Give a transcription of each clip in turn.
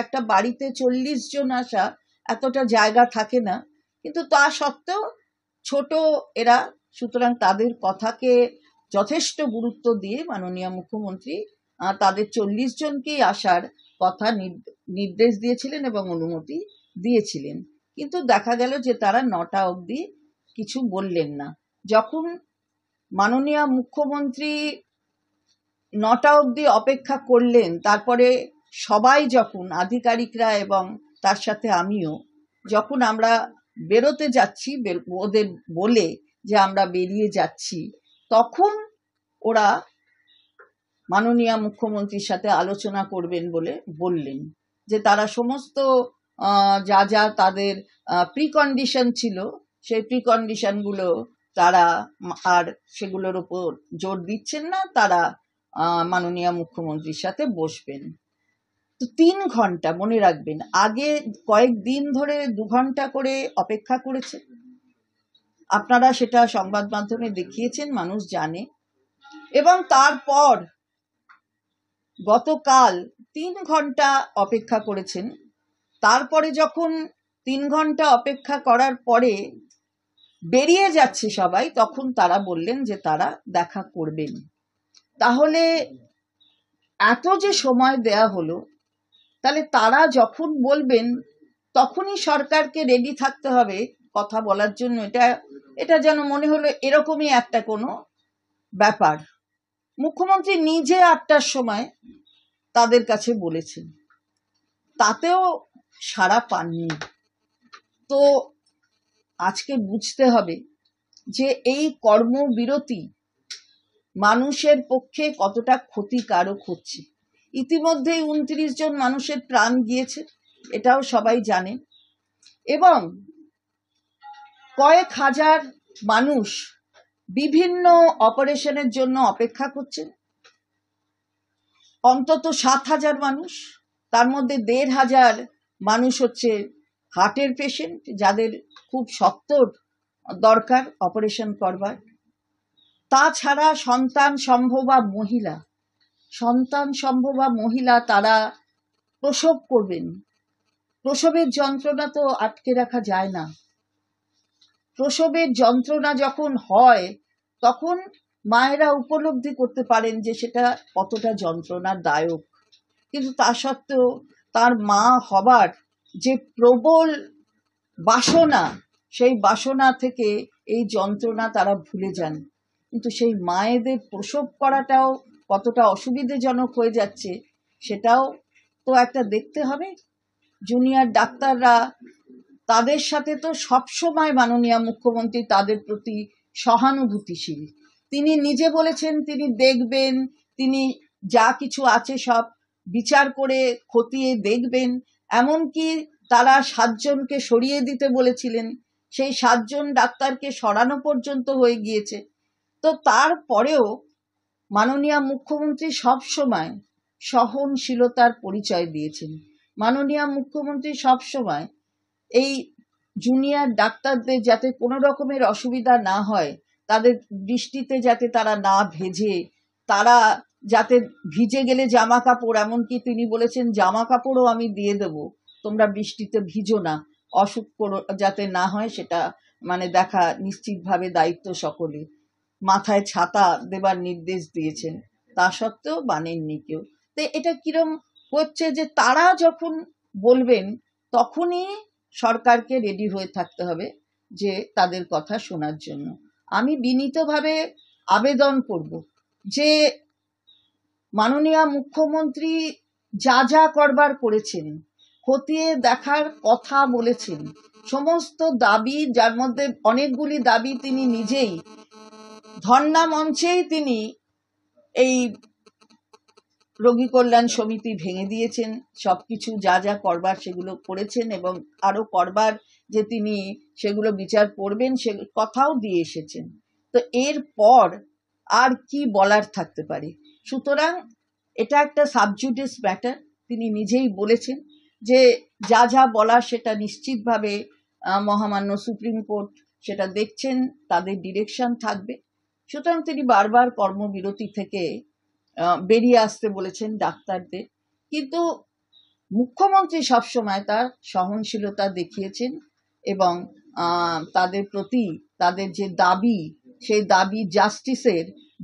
একটা বাড়িতে 40 জন আসা এতটা জায়গা থাকে না, কিন্তু তা সত্ত্বেও ছোট এরা, সুতরাং তাদের কথাকে যথেষ্ট গুরুত্ব দিয়ে মাননীয় মুখ্যমন্ত্রী তাদের 40 জনকেই আসার কথা নির্দেশ দিয়েছিলেন এবং অনুমতি দিয়েছিলেন। কিন্তু দেখা গেল যে তারা 9টা অবধি কিছু বললেন না। যখন মাননীয় মুখ্যমন্ত্রী 9টা অবধি অপেক্ষা করলেন, তারপরে সবাই যখন আধিকারিকরা এবং তার সাথে আমিও যখন আমরা বেরোতে যাচ্ছি, ওদের বলে যে আমরা বেরিয়ে যাচ্ছি, তখন ওরা মাননীয় মুখ্যমন্ত্রীর সাথে আলোচনা করবেন বলে বললেন, যে তারা সমস্ত যা যা তাদের প্রিকন্ডিশন ছিল সেই প্রিকন্ডিশনগুলো তারা আর সেগুলোর উপর জোর দিচ্ছেন না, তারা মাননীয় মুখ্যমন্ত্রীর সাথে বসবেন। তো 3 ঘন্টা, মনে রাখবেন, আগে কয়েকদিন ধরে 2 ঘন্টা করে অপেক্ষা করেছে, আপনারা সেটা সংবাদ মাধ্যমে দেখিয়েছেন, মানুষ জানে। এবং তারপর গতকাল 3 ঘন্টা অপেক্ষা করেছেন। তারপরে যখন 3 ঘন্টা অপেক্ষা করার পরে বেরিয়ে যাচ্ছে সবাই, তখন তারা বললেন যে তারা দেখা করবেন। তাহলে এত যে সময় দেয়া হলো, তাহলে তারা যখন বলবেন তখনই সরকারকে রেডি থাকতে হবে কথা বলার জন্য। এটা যেন মনে হলো এরকমই একটা কোনো ব্যাপার। মুখ্যমন্ত্রী নিজে 8টার সময় তাদের কাছে বলেছেন, তাতেও সাড়া পাননি। তো আজকে বুঝতে হবে যে এই কর্মবিরতি মানুষের পক্ষে কতটা ক্ষতিকারক হচ্ছে। ইতিমধ্যেই 29 জন মানুষের প্রাণ গিয়েছে, এটাও সবাই জানে, এবং কয়েক হাজার মানুষ বিভিন্ন অপারেশনের জন্য অপেক্ষা করছেন। অন্তত 7,000 মানুষ, তার মধ্যে 1,500 মানুষ হচ্ছে হার্টের পেশেন্ট, যাদের খুব সত্বর দরকার অপারেশন করবার। তাছাড়া সন্তান সম্ভবা মহিলা, তারা প্রসব করবেন। প্রসবের যন্ত্রণা তো আটকে রাখা যায় না। প্রসবের যন্ত্রণা যখন হয় তখন মায়েরা উপলব্ধি করতে পারেন যে সেটা কতটা যন্ত্রণাদায়ক। কিন্তু তা সত্ত্বেও তার মা হবার যে প্রবল বাসনা, সেই বাসনা থেকে এই যন্ত্রণা তারা ভুলে যান। কিন্তু সেই মায়েদের প্রসব করাটাও কতটা অসুবিধাজনক হয়ে যাচ্ছে, সেটাও তো একটা দেখতে হবে। জুনিয়র ডাক্তাররা, তাদের সাথে তো সবসময় মাননীয় মুখ্যমন্ত্রী তাদের প্রতি সহানুভূতিশীল। তিনি নিজে বলেছেন তিনি দেখবেন, তিনি যা কিছু আছে সব বিচার করে খতিয়ে দেখবেন। এমনকি তারা 7 জনকে সরিয়ে দিতে বলেছিলেন, সেই 7 জন ডাক্তারকে সরানো পর্যন্ত হয়ে গিয়েছে। তো তারপরেও মাননীয় মুখ্যমন্ত্রী সবসময় সহনশীলতার পরিচয় দিয়েছেন। মাননীয় মুখ্যমন্ত্রী সবসময় এই জুনিয়র ডাক্তারদের যাতে কোনো রকমের অসুবিধা না হয়, তাদের বৃষ্টিতে যাতে তারা না ভেজে, তারা যাতে ভিজে গেলে জামা কাপড়, এমনকি তিনি বলেছেন জামা কাপড়ও আমি দিয়ে দেবো, তোমরা বৃষ্টিতে ভিজো না, অসুখ যাতে না হয় সেটা দেখা নিশ্চিতভাবে দায়িত্ব সকলে। মাথায় ছাতা দেবার নির্দেশ দিয়েছেন, তা সত্ত্বেও মানেননি কেউ। তো এটা কিরম হচ্ছে যে তারা যখন বলবেন তখনই সরকারকে রেডি হয়ে থাকতে হবে যে তাদের কথা শোনার জন্য। আমি বিনীতভাবে আবেদন করব যে মাননীয় মুখ্যমন্ত্রী যা যা করবার করেছেন, খতিয়ে দেখার কথা বলেছেন, সমস্ত দাবি, যার মধ্যে অনেকগুলি দাবি তিনি নিজেই ধর্ণা মঞ্চেই তিনি এই রোগী কল্যাণ সমিতি ভেঙে দিয়েছেন, সবকিছু যা যা করবার সেগুলো করেছেন, এবং আরো করবার যে তিনি সেগুলো বিচার করবেন সে কথাও দিয়ে এসেছেন। তো এরপর আর কি বলার থাকতে পারে? সুতরাং এটা একটা সাবজুডিস ম্যাটার। তিনি নিজেই বলেছেন যে যা যা বলার সেটা নিশ্চিতভাবে মহামান্য সুপ্রিম কোর্ট সেটা দেখছেন, তাদের ডিরেকশন থাকবে। সুতরাং তিনি বারবার কর্মবিরতি থেকে বেরিয়ে আসতে বলেছেন ডাক্তারদের। কিন্তু মুখ্যমন্ত্রী সবসময় তার সহনশীলতা দেখিয়েছেন এবং তাদের প্রতি তাদের যে দাবি, সেই দাবি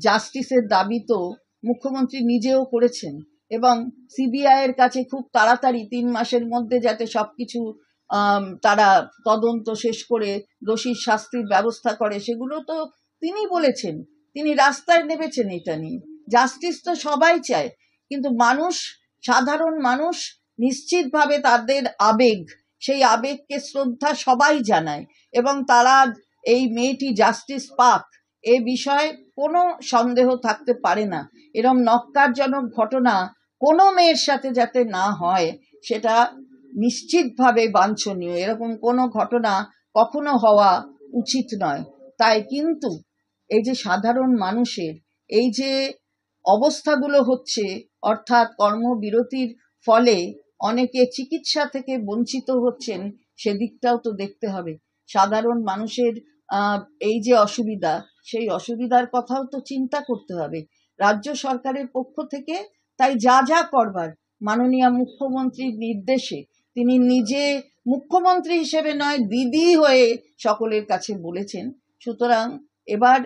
জাস্টিসের দাবি তো মুখ্যমন্ত্রী নিজেও করেছেন এবং সিবিআই এর কাছে খুব তাড়াতাড়ি 3 মাসের মধ্যে যাতে সবকিছু তারা তদন্ত শেষ করে দোষীর শাস্তির ব্যবস্থা করে, সেগুলো তো তিনি বলেছেন, তিনি রাস্তায় নেমেছেন এটা নিয়ে। জাস্টিস তো সবাই চায়, কিন্তু সাধারণ মানুষ নিশ্চিতভাবে তাদের আবেগ, সেই আবেগকে শ্রদ্ধা সবাই জানায় এবং তারা এই মেয়েটি জাস্টিস পাক এ বিষয়ে কোনো সন্দেহ থাকতে পারে না। এরকম নক্কারজনক ঘটনা কোনো মেয়ের সাথে যাতে না হয় সেটা নিশ্চিতভাবে বাঞ্ছনীয়। এরকম কোনো ঘটনা কখনো হওয়া উচিত নয়। তাই কিন্তু এই যে সাধারণ মানুষের এই যে অবস্থাগুলো হচ্ছে, অর্থাৎ কর্মবিরতির ফলে অনেকে চিকিৎসা থেকে বঞ্চিত হচ্ছেন, সেদিকটাও তো দেখতে হবে। সাধারণ মানুষের এই যে অসুবিধা, সেই অসুবিধার কথাও তো চিন্তা করতে হবে রাজ্য সরকারের পক্ষ থেকে। তাই যা যা করবার মাননীয় মুখ্যমন্ত্রীর নির্দেশে তিনি নিজে মুখ্যমন্ত্রী হিসেবে নয়, দিদি হয়ে সকলের কাছে বলেছেন। সুতরাং এবার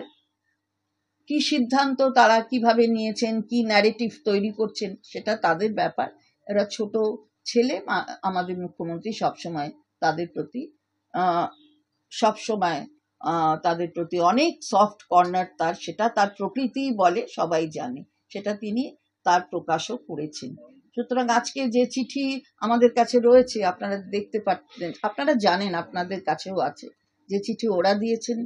কি সিদ্ধান্ত তারা কিভাবে নিয়েছেন, কি ন্যারেটিভ তৈরি করছেন, সেটা তাদের ব্যাপার। এরা ছোট ছেলে, আমাদের মুখ্যমন্ত্রী সবসময় তাদের প্রতি অনেক সফট কর্নার তার, সেটা তার প্রকৃতি বলে, সবাই জানে, সেটা তিনি তার প্রকাশও করেছেন। সুতরাং আজকে যে চিঠি আমাদের কাছে রয়েছে, আপনারা দেখতে পাচ্ছেন, আপনারা জানেন, আপনাদের কাছেও আছে, যে চিঠি ওরা দিয়েছেন,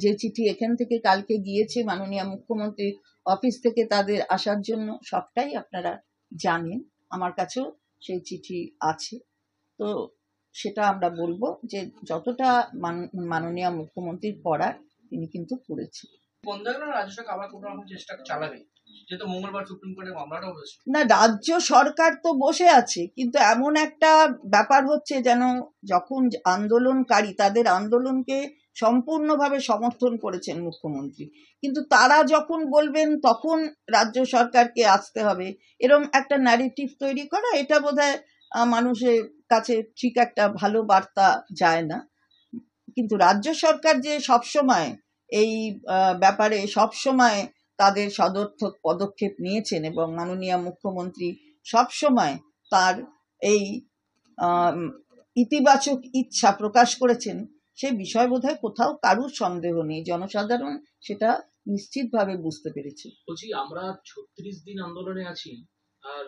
যে চিঠি এখান থেকে কালকে গিয়েছে মাননীয় মুখ্যমন্ত্রীর অফিস থেকে তাদের আসার জন্য, সবটাই আপনারা জানেন। আমার কাছেও সেই চিঠি আছে। তো সেটা আমরা বলবো যে যতটা মাননীয় মুখ্যমন্ত্রীর পড়ার তিনি কিন্তু করেছেন। না, রাজ্য সরকার তো বসে আছে, কিন্তু এমন একটা ব্যাপার হচ্ছে যেন যখন আন্দোলনকারী তাদের আন্দোলনকে সম্পূর্ণভাবে সমর্থন করেছেন মুখ্যমন্ত্রী, কিন্তু তারা যখন বলবেন তখন রাজ্য সরকারকে আসতে হবে, এরকম একটা ন্যারেটিভ তৈরি করা, এটা বোধহয় মানুষের কাছে ঠিক একটা ভালো বার্তা যায় না। কিন্তু রাজ্য সরকার যে সবসময় এই ব্যাপারে সবসময় তাদের সদর্থক পদক্ষেপ নিয়েছেন এবং মাননীয় মুখ্যমন্ত্রী সবসময় তার এই ইতিবাচক ইচ্ছা প্রকাশ করেছেন, সে বিষয় বোধহয় কোথাও কারুর সন্দেহ নেই, জনসাধারণ সেটা নিশ্চিতভাবে বুঝতে পেরেছে। বলছি, আমরা 36 দিন আন্দোলনে আছি, আর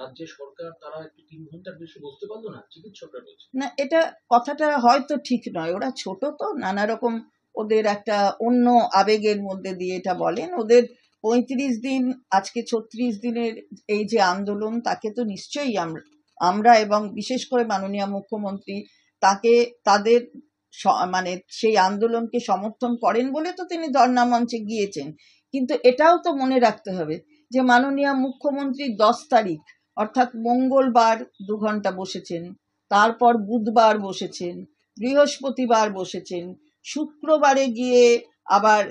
রাজ্য সরকার তারা একটু 3 ঘন্টার বেশি বসতে পারলো না, চিকিৎসকরা বলছে। না, এটা কথাটা হয়তো ঠিক নয়, ওরা ছোট তো, নানা রকম ওদের একটা অন্য আবেগের মধ্যে দিয়ে এটা বলেন। ওদের 35 দিন, আজকে 36 দিনের এই যে আন্দোলন, তাকে তো নিশ্চয়ই আমরা এবং বিশেষ করে মাননীয় মুখ্যমন্ত্রী তাদের মানে সেই আন্দোলনকে সমর্থন করেন বলে তো তিনি ধর্ণা মঞ্চে গিয়েছেন। কিন্তু এটাও তো মনে রাখতে হবে যে মাননীয় মুখ্যমন্ত্রী 10 তারিখ অর্থাৎ মঙ্গলবার 2 ঘন্টা বসেছেন, তারপর বুধবার বসেছেন, বৃহস্পতিবার বসেছেন, শুক্রবারে গিয়ে আবার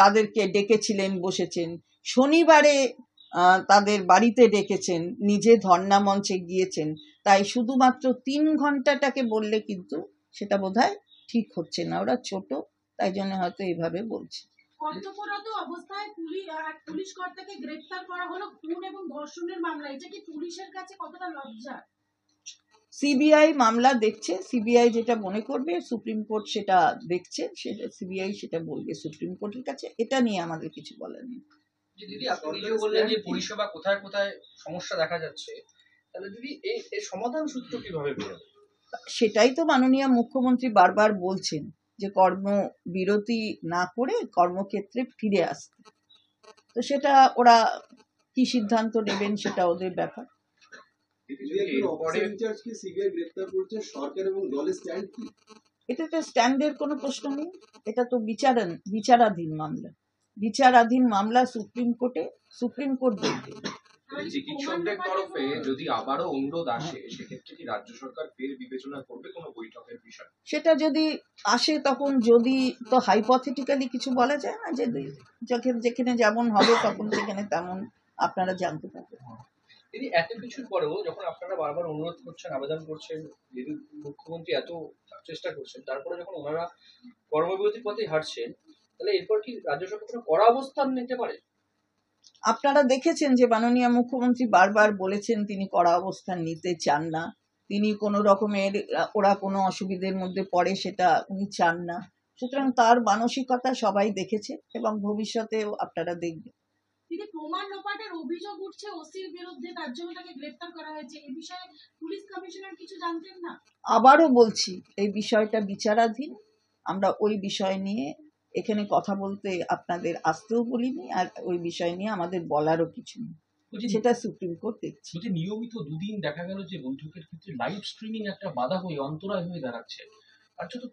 তাদেরকে ডেকেছিলেন, বসেছেন, শনিবারে তাদের বাড়িতে ডেকেছেন, নিজে ধর্ণা মঞ্চে গিয়েছেন। তাই শুধুমাত্র 3 ঘন্টাটাকে বললে কিন্তু সেটা বোধহয় ঠিক হচ্ছে না। ওরা ছোট, তাই জন্য হয়তো এইভাবে বলছে। কর্তব্যরত অবস্থায় পুলিশ কর্তাকে গ্রেফতার করা হলো খুন এবং ধর্ষণের মামলা, এটা কি পুলিশের কাছে কতটা লজ্জা? সিবিআই মামলা দেখছে, সিবিআই যেটা মনে করবে, সুপ্রিম কোর্ট সেটা দেখছে, সেটা সিবিআই সেটা বলবে সুপ্রিম কোর্টের কাছে, এটা নিয়ে আমাদের কিছু বলার নেই। দিদি, আপনি নিজেও বললেন যে পরিষেবা কোথায় কোথায় সমস্যা দেখা যাচ্ছে, তাহলে দিদি এই সমাধান সূত্র কিভাবে বেরোবে? সেটাই তো মাননীয় মুখ্যমন্ত্রী বারবার বলছেন যে কর্মবিরতি না করে কর্মক্ষেত্রে ফিরে আসতে। তো সেটা ওরা কি সিদ্ধান্ত নেবেন সেটা ওদের ব্যাপার। এটা তো স্ট্যান্ডের কোনো প্রশ্ন নেই, এটা তো বিচারাধীন মামলা সুপ্রিম কোর্ট দেখবে। চিকিৎসকদের তরফে যদি আবারও অনুরোধ আসে, সেক্ষেত্রে কি রাজ্য সরকার ফের বিবেচনা করবে কোনো বৈঠকের বিষয়? সেটা যদি আসে তখন, যদি তো হাইপোথেটিক্যালি কিছু বলা যায় না, যে যেখানে যেমন হবে তখন সেখানে তেমন আপনারা জানতে পারবেন। তিনি এত কিছুর পরেও যখন আপনারা বারবার অনুরোধ করছেন, আবেদন করছেন, যদি মুখ্যমন্ত্রী এত চেষ্টা করছেন, তারপরে যখন ওনারা কর্মবিরতির পথে হাঁটছেন, তাহলে এরপর কি রাজ্য সরকার কোনো কড়া অবস্থান নিতে পারে? আপনারা দেখেছেন যে মাননীয় মুখ্যমন্ত্রী বারবার বলেছেন তিনি কড়া অবস্থান নিতে চান না, তিনি কোনো রকমের ওরা কোনো অসুবিধের মধ্যে পড়ে সেটা উনি চান না। সুতরাং তার মানসিকতা সবাই দেখেছে এবং ভবিষ্যতেও আপনারা দেখবেন। তিনি প্রমাণ লোপাটের অভিযোগ উঠছে ওসির বিরুদ্ধে, তার জন্য তাকে গ্রেফতার করা হয়েছে, এই বিষয়ে পুলিশ কমিশনার কিছু জানতেন না? আবারও বলছি, এই বিষয়টা বিচারাধীন। আমরা ওই বিষয় নিয়ে এখানে কথা বলতে আপনাদের আসতেও বলিনি, আর ওই বিষয় নিয়ে আমাদের বলারও কিছু নেই, সেটা সুপ্রিম কোর্ট দেখছে। বলছি নিয়মিত দুদিন দেখা গেল যে বৈঠকের ক্ষেত্রে লাইভ স্ট্রিমিং একটা বাধা হয়ে অন্তরায় হয়ে দাঁড়াচ্ছে। আর যত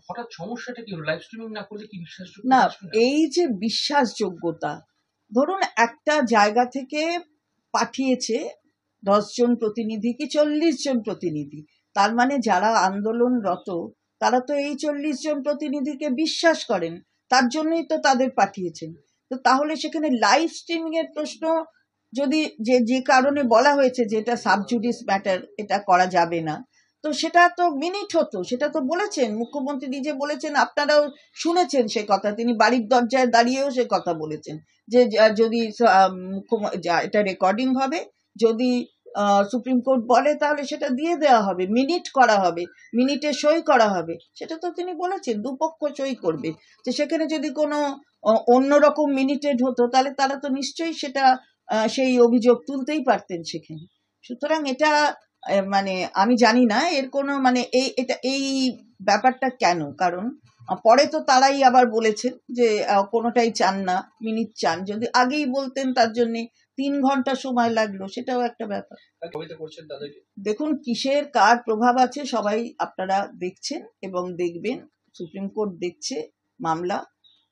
হঠাৎ সমস্যাটা কি হলো? লাইভ স্ট্রিমিং না করলে কি বিশ্বাসযোগ্য না, আসবে না? এই যে বিশ্বাসযোগ্যতা, ধরুন একটা জায়গা থেকে পাঠিয়েছে 10 জন প্রতিনিধি কি 40 জন প্রতিনিধি, তার মানে যারা আন্দোলনরত তারা তো এই 40 জন প্রতিনিধিকে বিশ্বাস করেন, তার জন্যই তো তাদের পাঠিয়েছেন। তো তাহলে সেখানে লাইভ স্ট্রিমিং এর প্রশ্ন যদি যে কারণে বলা হয়েছে যে এটা সাবজুডিস ম্যাটার, এটা করা যাবে না, তো সেটা তো মিনিট হতো, সেটা তো বলেছেন মুখ্যমন্ত্রী নিজে বলেছেন, আপনারাও শুনেছেন সে কথা, তিনি বাড়ির দরজায় দাঁড়িয়েও সে কথা বলেছেন যে যদি এটা রেকর্ডিং হবে, যদি সুপ্রিম কোর্ট বলে তাহলে সেটা দিয়ে দেওয়া হবে, মিনিট করা হবে, মিনিটে সই করা হবে, সেটা তো তিনি বলেছেন দুপক্ষ সই করবে। তো সেখানে যদি কোনো অন্যরকম মিনিটেড হতো তাহলে তারা তো নিশ্চয়ই সেটা সেই অভিযোগ তুলতেই পারতেন সেখানে। সুতরাং এটা মানে আমি জানি না এর কোনো মানে এই ব্যাপারটা কেন, কারণ পরে তো তারাই আবার বলেছেন যে কোনোটাই চান না, মিনিট চান। যদি আগেই বলতেন তার জন্য 3 ঘন্টা সময় লাগলো, সেটাও একটা ব্যাপার। করছেন তাদেরকে। দেখুন কিসের কার প্রভাব আছে সবাই আপনারা দেখছেন এবং দেখবেন, সুপ্রিম কোর্ট দেখছে মামলা।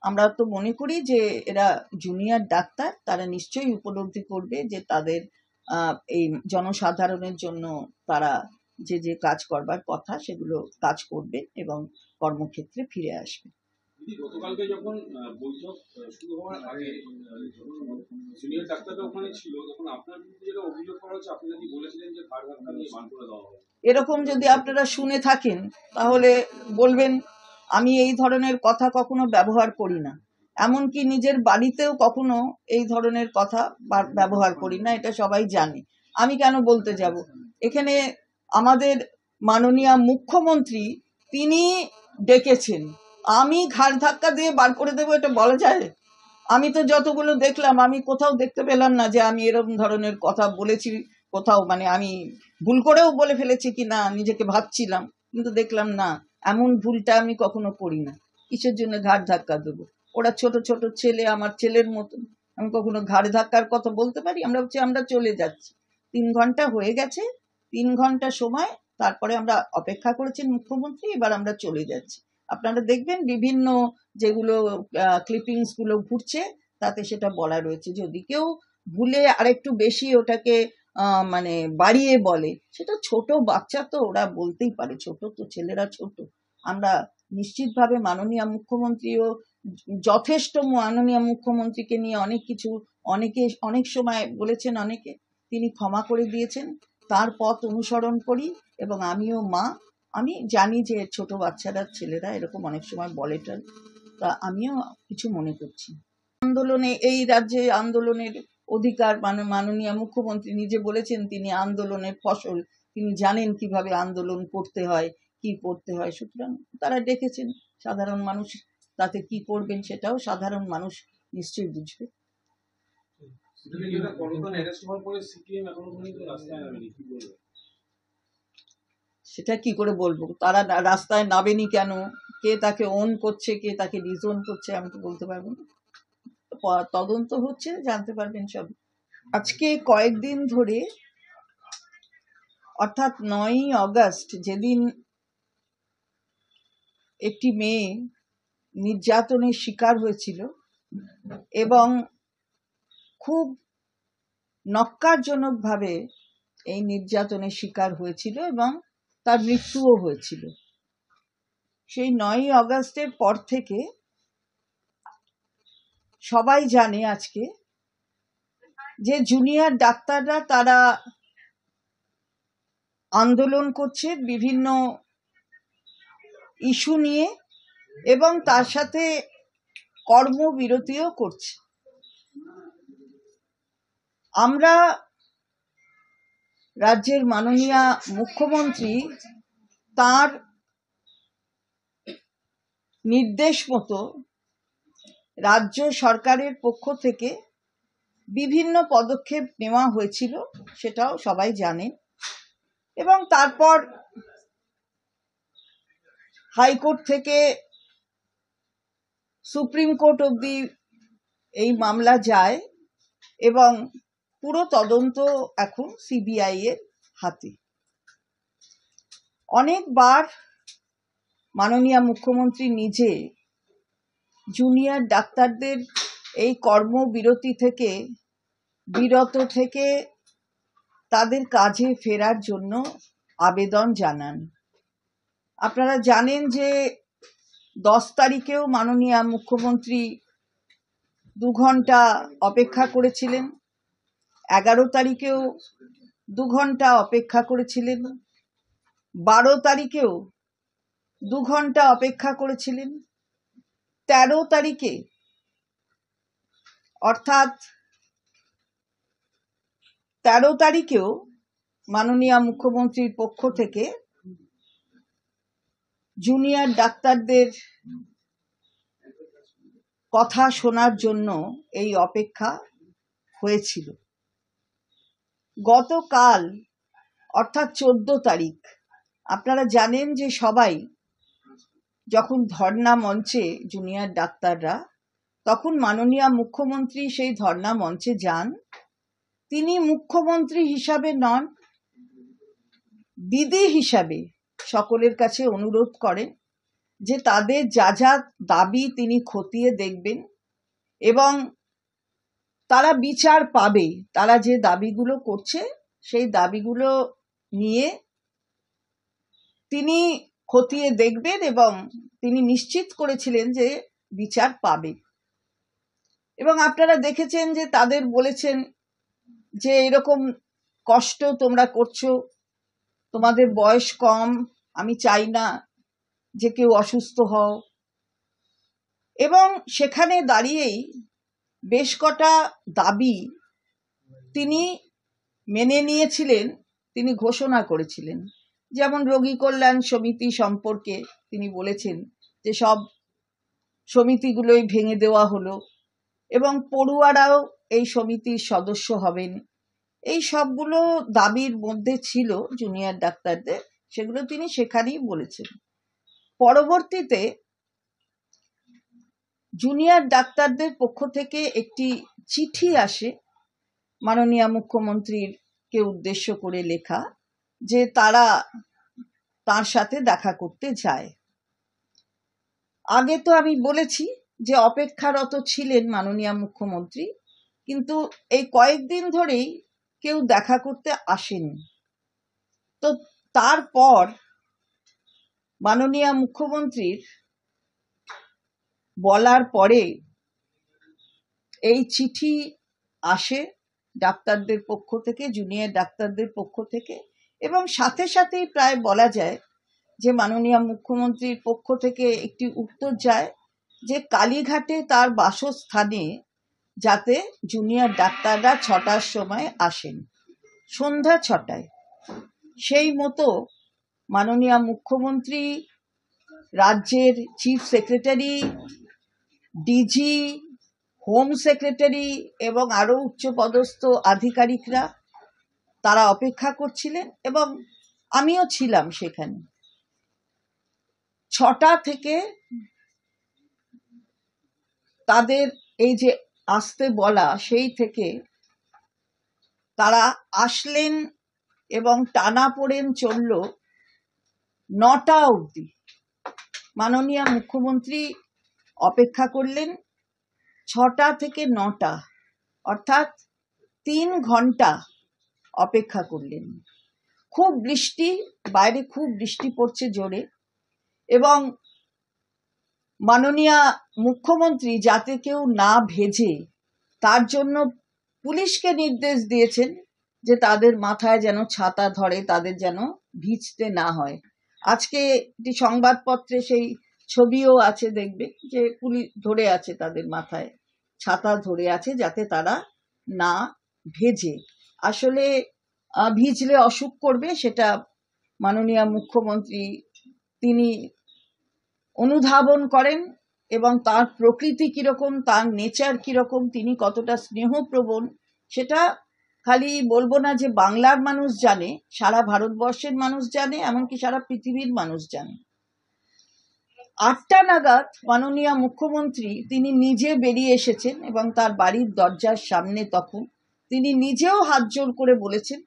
আমরা তো মনে করি যে এরা জুনিয়র ডাক্তার, তারা নিশ্চয়ই উপলব্ধি করবে যে তাদের এই জনসাধারণের জন্য তারা যে কাজ করবার কথা সেগুলো কাজ করবে এবং কর্মক্ষেত্রে ফিরে আসবে। গতকালকে যখন বৈঠক শুরু হওয়ার আগে সিনিয়র ডাক্তাররা ওখানে ছিল, তখন আপনার বিরুদ্ধে যেটা অভিযোগ করা হচ্ছে, আপনি নাকি বলেছিলেন যে ঘাড় ধাক্কা দিয়ে বার করে দেওয়া হবে। এরকম যদি আপনারা শুনে থাকেন তাহলে বলবেন, আমি এই ধরনের কথা কখনো ব্যবহার করি না, এমনকি নিজের বাড়িতেও কখনো এই ধরনের কথা ব্যবহার করি না, এটা সবাই জানে। আমি কেন বলতে যাব? এখানে আমাদের মাননীয় মুখ্যমন্ত্রী তিনি ডেকেছেন, আমি ঘাড় ধাক্কা দিয়ে বার করে দেবো এটা বলা যায়? আমি তো যতগুলো দেখলাম আমি কোথাও দেখতে পেলাম না যে আমি এরকম ধরনের কথা বলেছি কোথাও, মানে আমি ভুল করেও বলে ফেলেছি কি না নিজেকে ভাবছিলাম, কিন্তু দেখলাম না, এমন ভুলটা আমি কখনো করি না। কিসের জন্য ঘাড় ধাক্কা দেবো? ওরা ছোট ছোট ছেলে, আমার ছেলের মতন, আমি কখনো ঘাড় ধাক্কার কথা বলতে পারি? আমরা হচ্ছে আমরা চলে যাচ্ছি, 3 ঘন্টা হয়ে গেছে, 3 ঘন্টা সময়, তারপরে আমরা অপেক্ষা করেছেন মুখ্যমন্ত্রী, এবার আমরা চলে যাচ্ছি। আপনারা দেখবেন বিভিন্ন যেগুলো ক্লিপিংস গুলো ঘুরছে তাতে সেটা বলা রয়েছে, যদি কেউ ভুলে আরেকটু বেশি ওটাকে মানে বাড়িয়ে বলে, সেটা ছোট বাচ্চা তো ওরা বলতেই পারে, ছোট তো ছেলেরা ছোট। আমরা নিশ্চিতভাবে মাননীয় মুখ্যমন্ত্রীও যথেষ্ট, মাননীয় মুখ্যমন্ত্রীকে নিয়ে অনেক কিছু অনেকে অনেক সময় বলেছেন, অনেকে তিনি ক্ষমা করে দিয়েছেন, তার পথ অনুসরণ করি এবং আমিও মা, আমি জানি যে ছোট বাচ্চারা ছেলেরা এরকম অনেক সময় বলে, তা আমিও কিছু মনে করছি। আন্দোলনে এই রাজ্যে আন্দোলনের অধিকার মাননীয় মুখ্যমন্ত্রী নিজে বলেছেন তিনি আন্দোলনের ফসল, তিনি জানেন কিভাবে আন্দোলন করতে হয়, কি করতে হয়। সুতরাং তারা ডেকেছেন, সাধারণ মানুষ তাতে কি করবেন সেটাও সাধারণ মানুষ নিশ্চয়ই বুঝবে। সেটা কি করে বলবো? তারা রাস্তায় নামেনি কেন, কে তাকে ওন করছে, কে তাকে ডিজোন করছে, আমি তো বলতে পারবো না। তদন্ত হচ্ছে, জানতে পারবেন সব। আজকে কয়েকদিন ধরে, অর্থাৎ 9ই অগস্ট যেদিন একটি মেয়ে নির্যাতনের শিকার হয়েছিল এবং খুব নক্কারজনকভাবে এই নির্যাতনের শিকার হয়েছিল এবং তার মৃত্যুও হয়েছিল, সেই 9ই অগস্টের পর থেকে সবাই জানে আজকে যে জুনিয়র ডাক্তাররা তারা আন্দোলন করছে বিভিন্ন ইস্যু নিয়ে এবং তার সাথে কর্মবিরতিও করছে। আমরা রাজ্যের মাননীয় মুখ্যমন্ত্রী তার নির্দেশ মতো রাজ্য সরকারের পক্ষ থেকে বিভিন্ন পদক্ষেপ নেওয়া হয়েছিল, সেটাও সবাই জানেন। এবং তারপর হাইকোর্ট থেকে সুপ্রিম কোর্ট অবধি এই মামলা যায় এবং পুরো তদন্ত এখন সিবিআই এর হাতে। অনেকবার মাননীয় মুখ্যমন্ত্রী নিজে জুনিয়র ডাক্তারদের এই কর্মবিরতি থেকে বিরত থেকে তাদের কাজে ফেরার জন্য আবেদন জানান। আপনারা জানেন যে 10 তারিখেও মাননীয় মুখ্যমন্ত্রী 2 ঘন্টা অপেক্ষা করেছিলেন, 11 তারিখেও 2 ঘন্টা অপেক্ষা করেছিলেন, 12 তারিখেও 2 ঘন্টা অপেক্ষা করেছিলেন, 13 তারিখে অর্থাৎ 13 তারিখেও মাননীয় মুখ্যমন্ত্রীর পক্ষ থেকে জুনিয়র ডাক্তারদের কথা শোনার জন্য এই অপেক্ষা হয়েছিল। গতকাল অর্থাৎ 14 তারিখ আপনারা জানেন যে সবাই যখন ধর্ণা মঞ্চে জুনিয়র ডাক্তাররা, তখন মাননীয় মুখ্যমন্ত্রী সেই ধর্ণা মঞ্চে যান। তিনি মুখ্যমন্ত্রী হিসাবে নন, দিদি হিসাবে সকলের কাছে অনুরোধ করেন যে তাদের যা যা দাবি তিনি খতিয়ে দেখবেন এবং তারা বিচার পাবে। তারা যে দাবিগুলো করছে সেই দাবিগুলো নিয়ে তিনি খতিয়ে দেখবেন এবং তিনি নিশ্চিত করেছিলেন যে বিচার পাবে। এবং আপনারা দেখেছেন যে তাদের বলেছেন যে এরকম কষ্ট তোমরা করছো, তোমাদের বয়স কম, আমি চাই না যে কেউ অসুস্থ হও। এবং সেখানে দাঁড়িয়েই বেশ কটা দাবি তিনি মেনে নিয়েছিলেন, তিনি ঘোষণা করেছিলেন। যেমন রোগী কল্যাণ সমিতি সম্পর্কে তিনি বলেছেন যে সব সমিতিগুলোই ভেঙে দেওয়া হলো এবং পড়ুয়ারাও এই সমিতির সদস্য হবেন। এই সবগুলো দাবির মধ্যে ছিল জুনিয়র ডাক্তারদের, সেগুলো তিনি সেখানেই বলেছেন। পরবর্তীতে জুনিয়র ডাক্তারদের পক্ষ থেকে একটি চিঠি আসে মাননীয় মুখ্যমন্ত্রীকে উদ্দেশ্য করে লেখা, যে তারা তার সাথে দেখা করতে যায়। আগে তো আমি বলেছি যে অপেক্ষারত ছিলেন মাননীয় মুখ্যমন্ত্রী, কিন্তু এই কয়েকদিন ধরেই কেউ দেখা করতে আসেনি। তো তারপর মাননীয় মুখ্যমন্ত্রীর বলার পরে এই চিঠি আসে ডাক্তারদের পক্ষ থেকে, জুনিয়র ডাক্তারদের পক্ষ থেকে, এবং সাথে সাথেই প্রায় বলা যায় যে মাননীয় মুখ্যমন্ত্রীর পক্ষ থেকে একটি উত্তর যায় যে কালীঘাটে তার বাসস্থানে যাতে জুনিয়র ডাক্তাররা 6টার সময় আসেন, সন্ধ্যা 6টায়। সেই মতো মাননীয় মুখ্যমন্ত্রী, রাজ্যের chief secretary, DG, home secretary এবং আরো উচ্চপদস্থ আধিকারিকরা তারা অপেক্ষা করছিলেন এবং আমিও ছিলাম সেখানে। 6টা থেকে তাদের এই যে আসতে বলা, সেই থেকে তারা আসলেন এবং টানাপোড়েন চলল 9টা অবধি। মাননীয় মুখ্যমন্ত্রী অপেক্ষা করলেন 6টা থেকে 9টা, অর্থাৎ 3 ঘন্টা অপেক্ষা করলেন। খুব বৃষ্টি, বাইরে খুব বৃষ্টি পড়ছে জোরে, এবং মাননীয় মুখ্যমন্ত্রী যাতে কেউ না ভেজে তার জন্য পুলিশকে নির্দেশ দিয়েছেন যে তাদের মাথায় যেন ছাতা ধরে, তাদের যেন ভিজতে না হয়। আজকে একটি সংবাদপত্রে সেই ছবিও আছে, দেখবে যে পুলিশ ধরে আছে, তাদের মাথায় ছাতা ধরে আছে যাতে তারা না ভেজে। আসলে ভিজলে অসুখ করবে, সেটা মাননীয় মুখ্যমন্ত্রী তিনি অনুধাবন করেন, এবং তার প্রকৃতি কিরকম, তার নেচার কিরকম, তিনি কতটা স্নেহপ্রবণ, সেটা খালি বলবো না যে বাংলার মানুষ জানে, সারা ভারতবর্ষের মানুষ জানে, এমনকি সারা পৃথিবীর মানুষ জানে। 8টা নাগাদ মাননীয় মুখ্যমন্ত্রী তিনি নিজে বেরিয়ে এসেছেন এবং তার বাড়ির দরজার সামনে তখন তিনি নিজেও হাত জোর করে বলেছেন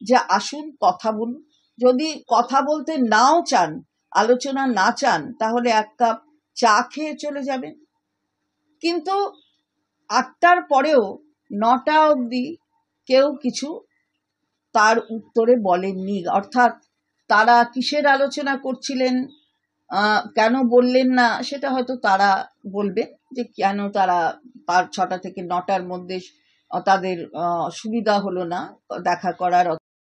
যে আসুন কথা বলুন, যদি কথা বলতে নাও চান, আলোচনা না চান, তাহলে এক কাপ চা খেয়ে চলে যাবেন। কিন্তু 8টার পরেও 9টা অবধি কেউ কিছু তার উত্তরে বলেননি। অর্থাৎ তারা কিসের আলোচনা করছিলেন, কেন বললেন না, সেটা হয়তো তারা বলবেন যে কেন তারা 6টা থেকে 9টার মধ্যে তাদের সুবিধা হলো না দেখা করার।